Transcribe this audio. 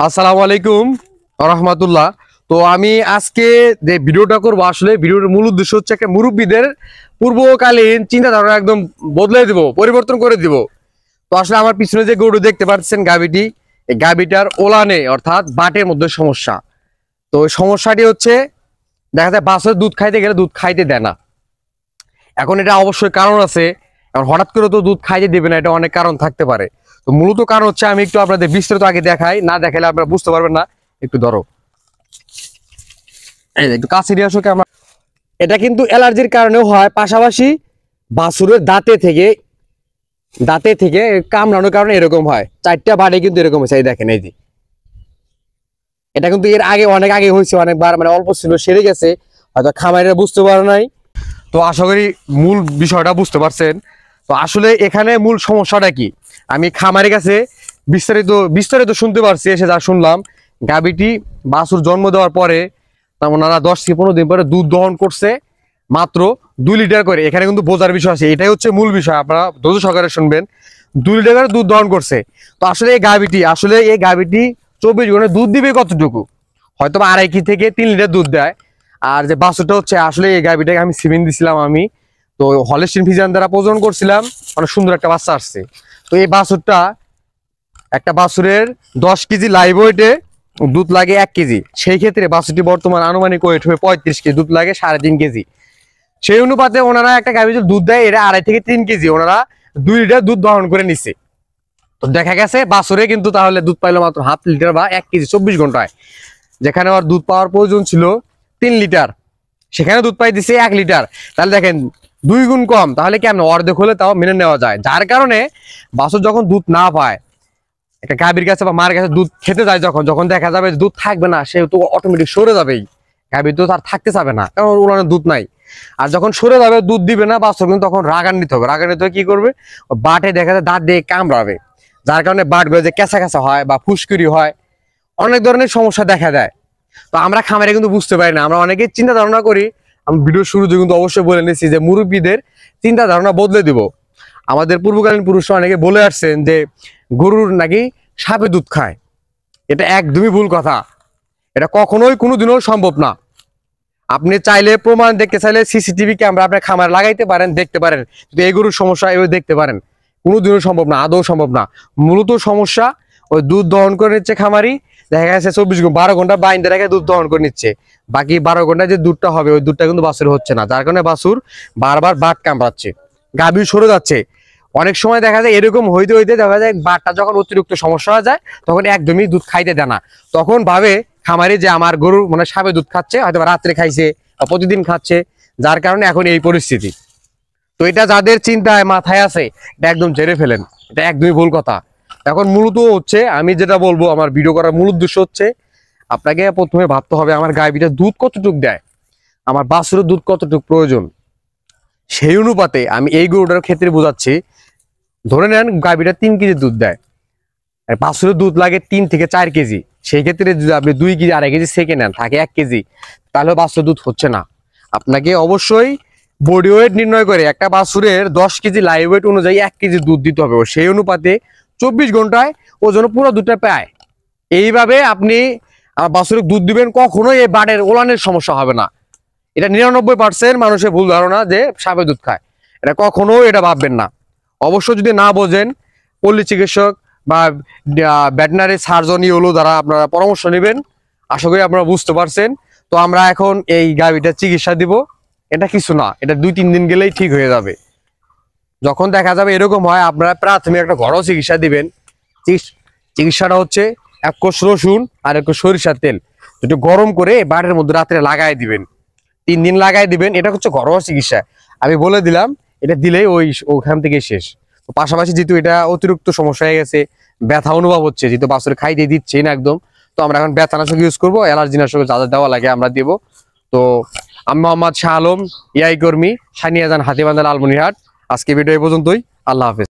আসসালামু আলাইকুম রহমতুল্লাহ। তো আমি আজকে যে ভিডিওটা করবো, আসলে ভিডিওর মূল উদ্দেশ্য হচ্ছে একটা মুরব্বীদের পূর্বকালীন চিন্তা ধারণা একদম বদলে দিব, পরিবর্তন করে দিব। তো আসলে আমার পিছনে যে গরু দেখতে পাচ্ছেন গাভীটি, এই গাভীটার ওলানে অর্থাৎ বাটের মধ্যে সমস্যা। তো ওই সমস্যাটি হচ্ছে দেখা যায় বাছুর দুধ খাইতে গেলে দুধ খাইতে দেয় না। এখন এটা অবশ্যই কারণ আছে, এখন হঠাৎ করে তো দুধ খাইতে দেবে না, এটা অনেক কারণ থাকতে পারে। তো মূলত কারণ হচ্ছে, আমি একটু আপনাদের বিস্তারিত আগে দেখাই, না দেখালে আপনারা বুঝতে পারবেন না। একটু ধরো, একটু কাছে নিয়ে আসো আমরা। এটা কিন্তু অ্যালার্জির কারণেও হয়, পাশাপাশি বাছুরের দাঁতে থেকে কামড়ানোর কারণে এরকম হয়। চারটা বাড়ি কিন্তু এরকম হয়েছে, এই দেখেন, এই যে এটা কিন্তু এর আগে অনেক আগে হয়েছে, অনেকবার, মানে অল্প ছিল, সেরে গেছে, হয়তো খামারিরা বুঝতে পারে নাই। তো আশা করি মূল বিষয়টা বুঝতে পারছেন। তো আসলে এখানে মূল সমস্যাটা কি, আমি খামারের কাছে বিস্তারিত শুনতে পারছি, এসে যা শুনলাম, গাভীটি বাছুর জন্ম দেওয়ার পরে ওনারা 10 থেকে 15 দিন পরে দুধ দহন করছে মাত্র 2 লিটার করে। এখানে কিন্তু বোঝার বিষয় আছে, এটাই হচ্ছে মূল বিষয়, আপনারা ধৈর্য সহকারে শুনবেন। 2 লিটার করে দুধ দহন করছে। তো আসলে এই গাভীটি 24 ঘন্টা দুধ দিবে কতটুকু, হয়তো 2.5 থেকে 3 লিটার দুধ দেয়। আর যে বাছুরটা হচ্ছে, আসলে এই গাভীটাকে আমি সিমেন্ট দিছিলাম, আমি তো হলস্টিন ফ্রিজিয়ান দ্বারা প্রজনন করছিলাম, অনেক সুন্দর একটা বাচ্চা আসছে। তো এই বাছুরটা, একটা বাছুরের 10 কেজি লাইভ ওয়েটে দুধ লাগে 1 কেজি। সেই ক্ষেত্রে বাছুরটি বর্তমান আনুমানিক ওয়েট হয়ে 35 কেজি, দুধ লাগে 3.5 কেজি। সেই অনুপাতে ওনারা একটা গাভী দুধ দেয়, এরা 2.5 থেকে 3 কেজি, ওনারা 2 লিটার দুধ দহন করে নিচ্ছে। তো দেখা গেছে বাছুরে কিন্তু তাহলে দুধ পাইলো মাত্র 1/2 লিটার বা 1 কেজি 24 ঘন্টায়। যেখানে ওর দুধ পাওয়ার প্রয়োজন ছিল 3 লিটার, সেখানে দুধ পাই দিচ্ছে 1 লিটার। তাহলে দেখেন 2 গুণ কম, তাহলে কেমন, অর্ধেক হলে তাও মেনে নেওয়া যায়। যার কারণে বাছুর যখন দুধ না পায়, একটা গাভীর কাছে বা মার কাছে দুধ খেতে যায়, যখন দেখা যাবে দুধ থাকবে না, সে তো অটোমেটিক সরে যাবেই, গাভীর দুধ আর থাকতে চাবে না, কারণ ওর দুধ নাই। আর যখন সরে যাবে, দুধ দিবে না, বাছুর কিন্তু তখন রাগান্বিত হবে। রাগান্বিত হয়ে কি করবে, বাটে দেখা যায় দাঁত দিয়ে কামড়াবে, যার কারণে বাটগুলো যে কেঁচা কেঁচা হয় বা ফুসকুড়ি হয়, অনেক ধরনের সমস্যা দেখা দেয়। তো আমরা খামারে কিন্তু বুঝতে পারি না, আমরা অনেকে চিন্তা ধারণা করি। আমি ভিডিও শুরুতে কিন্তু অবশ্যই বলে নিচ্ছি যে মুরব্বীদের চিন্তা ধারণা বদলে দিব। আমাদের পূর্বকালীন পুরুষরা অনেকে বলে আসছেন যে গরুর নাকি সাপে দুধ খায়। এটা একদমই ভুল কথা, এটা কখনোই কোনোদিনও সম্ভব না। আপনি চাইলে, প্রমাণ দেখতে চাইলে, সিসিটিভি ক্যামেরা আপনার খামারে লাগাইতে পারেন, দেখতে পারেন, যদি এই গরুর সমস্যা এভাবে দেখতে পারেন। কোনোদিনও সম্ভব না, আদৌ সম্ভব না। মূলত সমস্যা ওই দুধ দহন করে নিচ্ছে খামারি, দেখা গেছে 12 ঘন্টা বাইন্দে রেখে দুধ দহন করে নিচ্ছে, বাকি 12 ঘন্টায় যে দুধটা হবে ওই দুধটা কিন্তু বাছুর হচ্ছে না, যার কারণে বাছুর বারবার বাট কামড়াচ্ছে, গাভী সরে যাচ্ছে। অনেক সময় দেখা যায় এরকম হইতে হইতে দেখা যায় বাটটা যখন অতিরিক্ত সমস্যা হয়ে যায়, তখন একদমই দুধ খাইতে দেয় না। তখন ভাবে খামারি যে আমার গরু মানে সাপে দুধ খাচ্ছে, হয়তো রাত্রে খাইছে বা প্রতিদিন খাচ্ছে, যার কারণে এখন এই পরিস্থিতি। তো এটা যাদের চিন্তায় মাথায় আছে, এটা একদম ঝেড়ে ফেলেন, এটা একদমই ভুল কথা। এখন মূলত হচ্ছে, আমি যেটা বলবো, আমার ভিডিও করার মূল উদ্দেশ্য হচ্ছে, আপনাকে প্রথমে ভাবতে হবে আমার গাভীটা দুধ কতটুক দেয়, আমার বাছুরের দুধ কতটুক প্রয়োজন, সেই অনুপাতে আমি এই গরুটার ক্ষেত্রে বোঝাচ্ছি। ধরে নেন গাভীটা 3 কেজি দুধ দেয়, আর বাছুরের দুধ লাগে 3 থেকে 4 কেজি। সেই ক্ষেত্রে যদি আপনি 2 কেজি 2.5 কেজি সেকে নেন, থাকে 1 কেজি, তাহলে বাছুরের দুধ হচ্ছে না। আপনাকে অবশ্যই বডি ওয়েট নির্ণয় করে একটা বাছুরের 10 কেজি লাইভ ওয়েট অনুযায়ী 1 কেজি দুধ দিতে হবে, সেই অনুপাতে 24 ঘন্টায় ও যেন পুরো দুধটা পায়। এইভাবে আপনি বাছুরের দুধ দিবেন, কখনোই এই বাটের ওলানের সমস্যা হবে না। এটা 99% মানুষের ভুল ধারণা যে সাপে দুধ খায়, এটা কখনোই এটা ভাববেন না। অবশ্য যদি না বোঝেন, পল্লী চিকিৎসক বা ভেটেরিনারি সার্জন হলো দ্বারা আপনারা পরামর্শ নেবেন। আশা করি আপনারা বুঝতে পারছেন। তো আমরা এখন এই গাভীটার চিকিৎসা দিব, এটা কিছু না, এটা 2-3 দিন গেলেই ঠিক হয়ে যাবে। যখন দেখা যাবে এরকম হয়, আপনারা প্রাথমিক একটা ঘরোয়া চিকিৎসা দিবেন। চিকিৎসাটা হচ্ছে 1 কোষ রসুন আর 1 কোষ সরিষার তেল যেটা গরম করে বাড়ির মধ্যে রাত্রে লাগাই দিবেন, 3 দিন লাগাই দিবেন। এটা হচ্ছে ঘরোয়া চিকিৎসা, আমি বলে দিলাম, এটা দিলেই ওখান থেকে শেষ। তো পাশাপাশি যেহেতু এটা অতিরিক্ত সমস্যা হয়ে গেছে, ব্যথা অনুভব হচ্ছে, যেহেতু বাছুর খাইতে দিচ্ছে না একদম, তো আমরা এখন ব্যথানাশক ইউজ করবো, অ্যালার্জি নাশক যা যা দেওয়া লাগে আমরা দেবো। তো আমি মোহাম্মদ শাহ আলম, ইআই কর্মী, সানিয়াজান, হাতিবান্ধা, লালমনিরহাট। আজকে ভিডিও এই পর্যন্তই। আল্লাহ হাফেজ।